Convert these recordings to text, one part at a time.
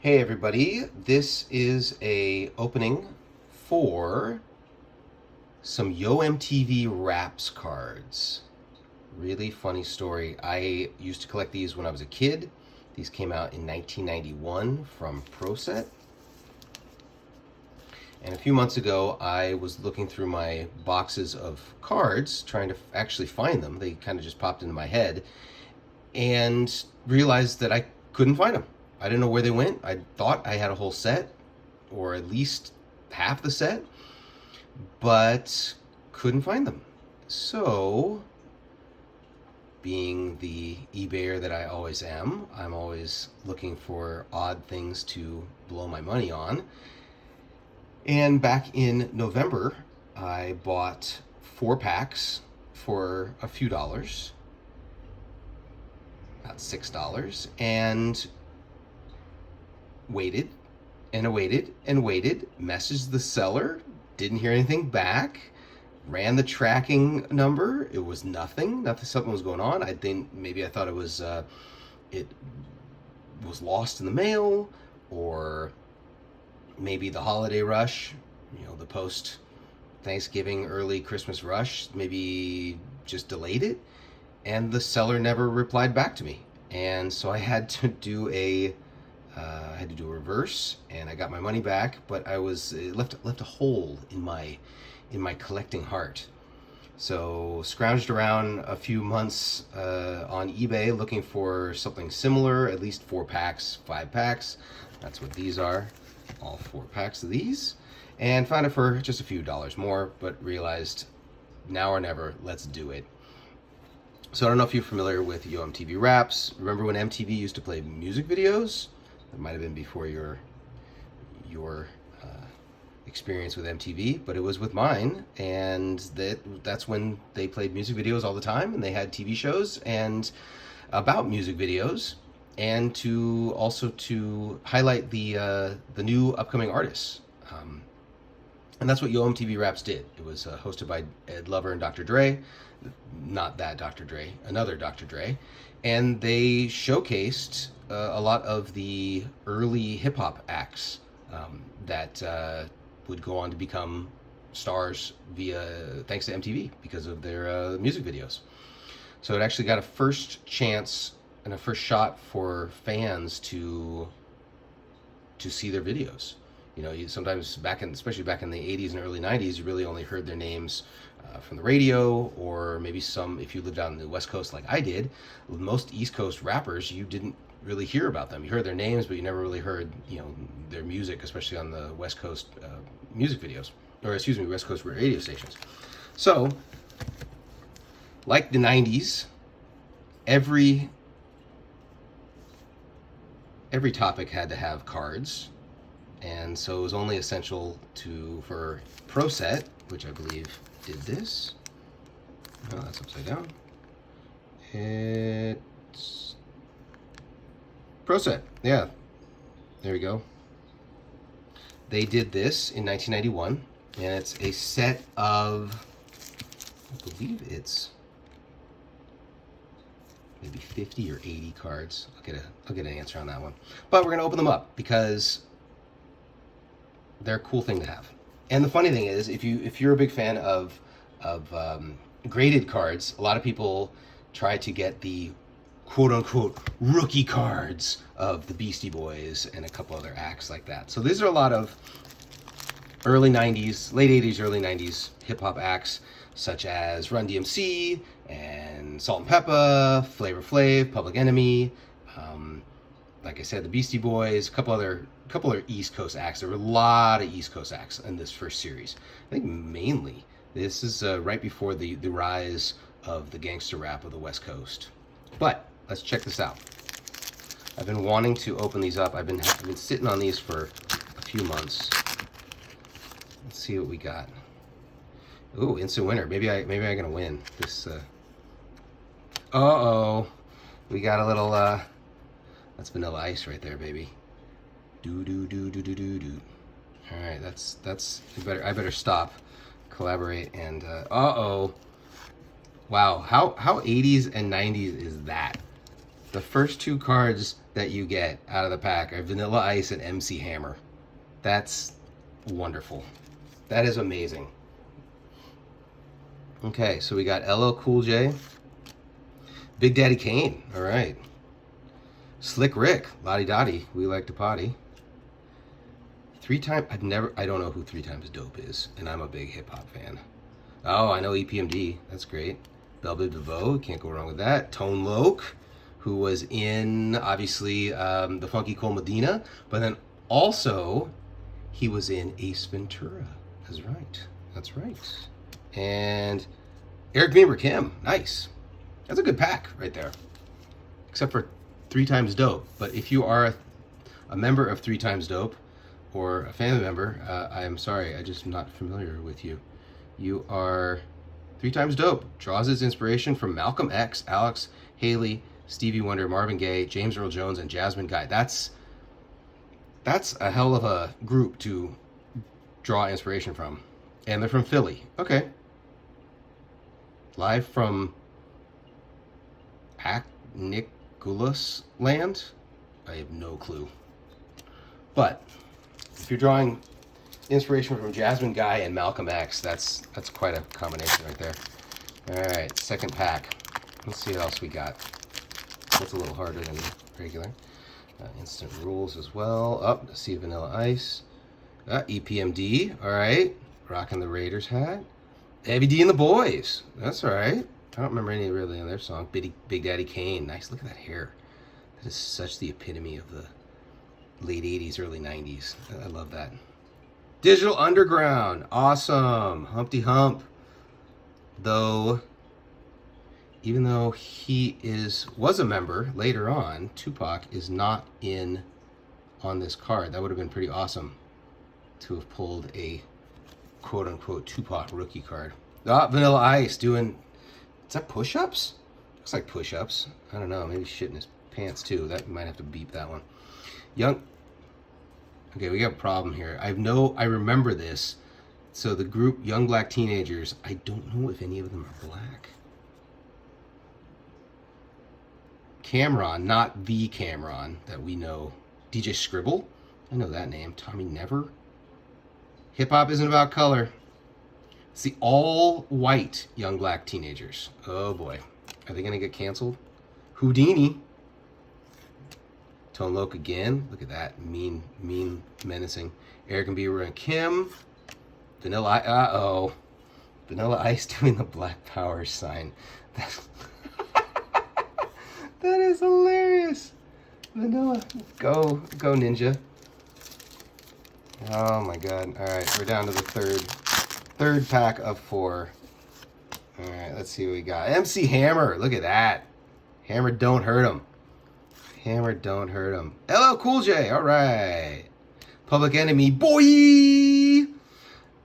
Hey everybody, this is a opening for some Yo MTV Raps cards. Really funny story. I used to collect these when I was a kid. These came out in 1991 from ProSet. And a few months ago, I was looking through my boxes of cards, trying to actually find them. They kind of just popped into my head, and realized that I couldn't find them. I didn't know where they went. I thought I had a whole set, or at least half the set, but couldn't find them. So, being the eBayer that I always am, I'm always looking for odd things to blow my money on. And back in November, I bought 4 packs for a few dollars, about $6, and waited and waited and waited, messaged the seller, didn't hear anything back, ran the tracking number, it was nothing, something was going on. I thought it was lost in the mail, or maybe the holiday rush, the post Thanksgiving, early Christmas rush, maybe just delayed it, and the seller never replied back to me. And so I had to do a reverse, and I got my money back, but it left a hole in my collecting heart. So scrounged around a few months on eBay looking for something similar, at least 4 packs, 5 packs. That's what these are, all 4 packs of these, and found it for just a few dollars more, but realized now or never, let's do it. So I don't know if you're familiar with Yo MTV Raps. Remember when MTV used to play music videos? It might have been before your experience with MTV, but it was with mine, and that's when they played music videos all the time, and they had TV shows and about music videos, and to highlight the new upcoming artists. And that's what Yo MTV Raps did. It was hosted by Ed Lover and Dr. Dre, not that Dr. Dre, another Dr. Dre, and they showcased a lot of the early hip hop acts that would go on to become stars thanks to MTV because of their music videos. So it actually got a first chance and a first shot for fans to see their videos. Sometimes especially back in the 80s and early 90s, you really only heard their names from the radio, or maybe if you lived out on the West Coast like I did. With most East Coast rappers, you didn't really hear about them. You heard their names, but you never really heard their music, especially on the West Coast music videos, or West Coast radio stations. So, like the 90s, every topic had to have cards. And so it was only essential for ProSet, which I believe did this. No, that's upside down. It's ProSet. Yeah, there we go. They did this in 1991, and it's a set of, I believe it's maybe 50 or 80 cards. I'll get an answer on that one. But we're gonna open them up because they're a cool thing to have. And the funny thing is, if you're a big fan of graded cards, a lot of people try to get the quote unquote rookie cards of the Beastie Boys and a couple other acts like that. So these are a lot of early 90s, late 80s, early 90s hip hop acts such as Run DMC and Salt and Peppa, Flavor Flav, Public Enemy. Like I said, the Beastie Boys, a couple other East Coast acts. There were a lot of East Coast acts in this first series. I think mainly this is right before the rise of the gangster rap of the West Coast. But let's check this out. I've been wanting to open these up. I've been sitting on these for a few months. Let's see what we got. Ooh, instant winner. Maybe I'm gonna win this. We got a little. That's Vanilla Ice right there, baby. Do do do do do do do. All right, that's. I better stop, collaborate, and wow, how 80s and 90s is that? The first two cards that you get out of the pack are Vanilla Ice and MC Hammer. That's wonderful. That is amazing. Okay, so we got LL Cool J, Big Daddy Kane. All right. Slick Rick, Lottie Dottie, We Like to Potty. I don't know who 3 Times Dope is, and I'm a big hip hop fan. Oh, I know EPMD. That's great. Belle Biv DeVoe, can't go wrong with that. Tone Loc, who was in, obviously, The Funky Cole Medina, but then also he was in Ace Ventura. That's right. That's right. And Eric Beamer Kim, nice. That's a good pack right there. Except for 3 Times Dope. But if you are a member of 3 Times Dope, or a family member, I am sorry, I'm just not familiar with you. You are 3 Times Dope. Draws its inspiration from Malcolm X, Alex Haley, Stevie Wonder, Marvin Gaye, James Earl Jones, and Jasmine Guy. That's a hell of a group to draw inspiration from. And they're from Philly. Okay. Live from Nicholas land? I have no clue. But if you're drawing inspiration from Jasmine Guy and Malcolm X, that's quite a combination right there. All right, second pack. Let's see what else we got. That's a little harder than regular. Instant Rules as well. Up, see Vanilla Ice. EPMD. All right, rocking the Raiders hat. Heavy D and the Boys. That's all right. I don't remember any really in their song. Big Daddy Kane. Nice. Look at that hair. That is such the epitome of the late 80s, early 90s. I love that. Digital Underground. Awesome. Humpty Hump. Though, even though he was a member later on, Tupac is not on this card. That would have been pretty awesome to have pulled a quote-unquote Tupac rookie card. Vanilla Ice doing, is that push-ups? Looks like push-ups. I don't know, maybe shit in his pants too. That might have to beep that one. Okay, we got a problem here. I remember this. So the group Young Black Teenagers, I don't know if any of them are black. Cameron, not the Cameron that we know. DJ Scribble, I know that name. Tommy Never. Hip hop isn't about color. It's the all-white Young Black Teenagers. Oh boy, are they gonna get canceled? Houdini. Tone Loc again. Look at that, mean, menacing. Eric and Bieber and Kim. Vanilla Ice doing the Black Power sign. That is hilarious. Vanilla, go Ninja. Oh my god. All right, we're down to the third pack of 4. All right, let's see what we got. MC Hammer, look at that. Hammer don't hurt him. Hammer don't hurt him. LL Cool J, all right. Public Enemy, boy.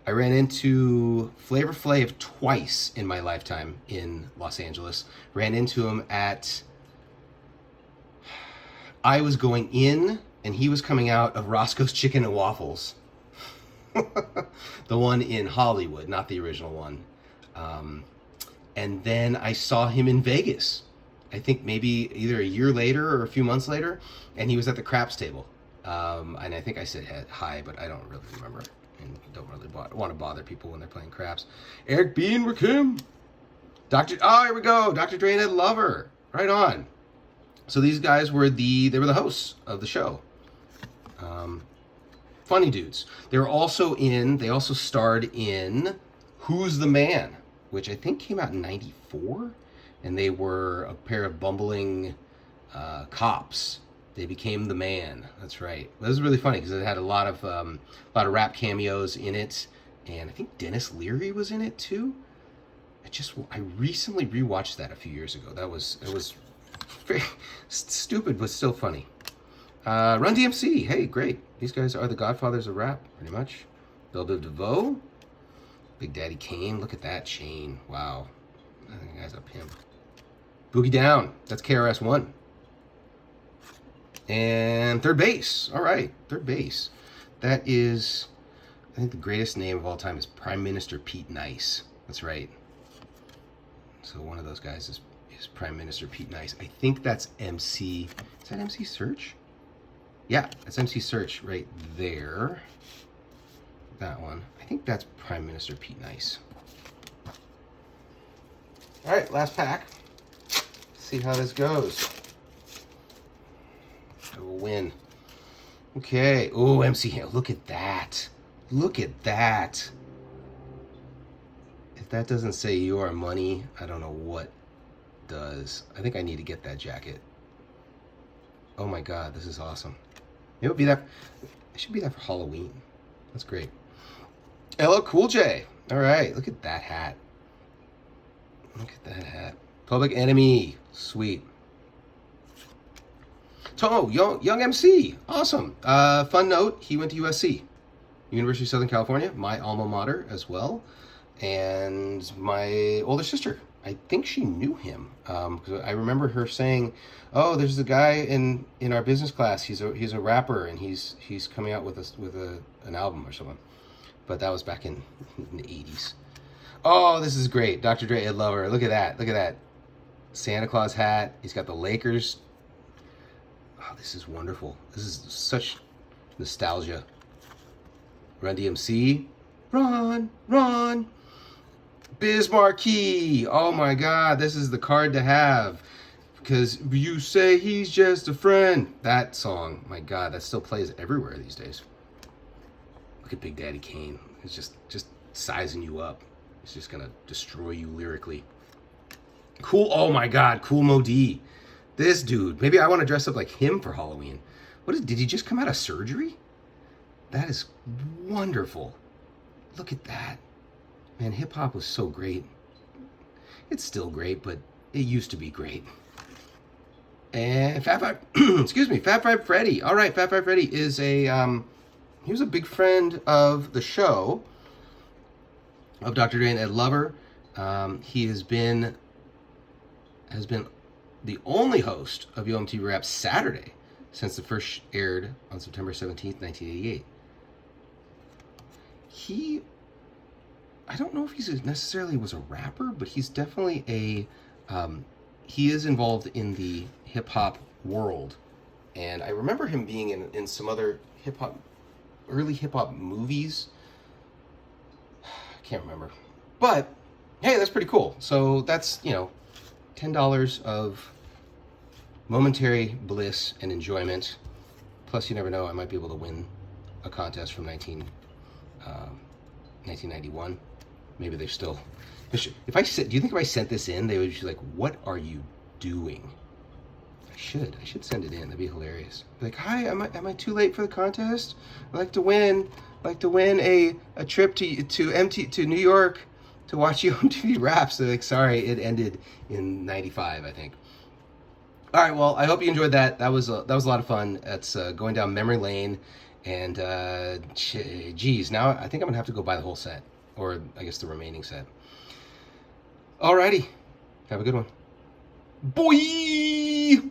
I ran into Flavor Flav twice in my lifetime in Los Angeles. Ran into him at, I was going in and he was coming out of Roscoe's Chicken and Waffles. The one in Hollywood, not the original one. And then I saw him in Vegas. I think maybe either a year later or a few months later, and he was at the craps table. And I think I said hi, but I don't really remember. And don't really want to bother people when they're playing craps. Eric B. and Rakim. Here we go. Dr. Dre and Ed Lover. Right on. So these guys were the hosts of the show. Funny dudes. They also starred in Who's the Man, which I think came out in '94, and they were a pair of bumbling cops. They became the Man. That's right. This is really funny because it had a lot of rap cameos in it, and I think Dennis Leary was in it too. I recently rewatched that a few years ago. It was very stupid but still funny. Run DMC, hey, great. These guys are the godfathers of rap, pretty much. Belle Biv DeVoe, Big Daddy Kane. Look at that chain. Wow, I think the guy's a pimp. Boogie Down, that's KRS-One. And Third Base. All right, Third Base. That is, I think the greatest name of all time is Prime Minister Pete Nice. That's right. So one of those guys is is Prime Minister Pete Nice. I think that's MC. Is that MC Search? Yeah, that's MC Search right there. That one. I think that's Prime Minister Pete Nice. All right, last pack. See how this goes. I will win. Okay. Oh, MC. Look at that. Look at that. If that doesn't say your money, I don't know what does. I think I need to get that jacket. Oh my God, this is awesome. It would be that. It should be that for Halloween. That's great. LL Cool J. All right, look at that hat. Look at that hat. Public Enemy. Sweet. Oh, young MC. Awesome. Fun note, he went to USC. University of Southern California, my alma mater as well. And my older sister, I think she knew him. Because I remember her saying, "Oh, there's a guy in our business class. He's a rapper, and he's coming out with an album or something." But that was back in the 80s. Oh, this is great. Dr. Dre, Ed Lover. Look at that. Look at that. Santa Claus hat. He's got the Lakers. Oh, this is wonderful. This is such nostalgia. Run DMC. Run, run. Biz Markie. Oh my God, this is the card to have. Because you say he's just a friend. That song, my God, that still plays everywhere these days. Look at Big Daddy Kane. He's just sizing you up. He's just gonna destroy you lyrically. Cool. Oh my God, Cool Mo D. This dude. Maybe I want to dress up like him for Halloween. Did he just come out of surgery? That is wonderful. Look at that. Man, hip hop was so great. It's still great, but it used to be great. And Fat Five, excuse me, Fat Five Freddy. All right, Fat Five Freddy is he was a big friend of the show, of Dr. Dre and Ed Lover. He has been the only host of MTV Raps Saturday since the first aired on September 17th, 1988. I don't know if he's necessarily was a rapper, but he's definitely he is involved in the hip hop world. And I remember him being in some other early hip hop movies. I can't remember. But hey, that's pretty cool. So that's, $10 of momentary bliss and enjoyment. Plus, you never know, I might be able to win a contest from 1991. Maybe they're still. Do you think if I sent this in, they would be like, "What are you doing?" I should send it in. That'd be hilarious. Like, "Hi, am I too late for the contest? I'd like to win a trip to New York to watch you on MTV Raps." They're like, "Sorry, it ended in '95, I think." All right, well, I hope you enjoyed that. That was a lot of fun. That's going down memory lane, and geez, now I think I'm gonna have to go buy the whole set, or I guess the remaining set. Alrighty, have a good one, boy.